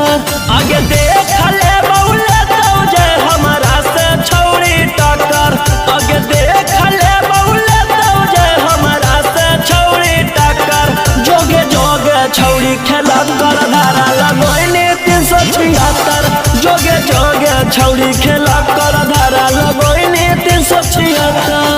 आगे देख ले बउले दौजे हमारा से छौड़ी टक्कर। आगे देख ले बउले दौजे हमारा से छौड़ी टक्कर। जोगे जोगे छौड़ी खेला कर धारा लगोइनी 376। जोगे जोगे छौड़ी खेला कर धारा लगोइनी 376।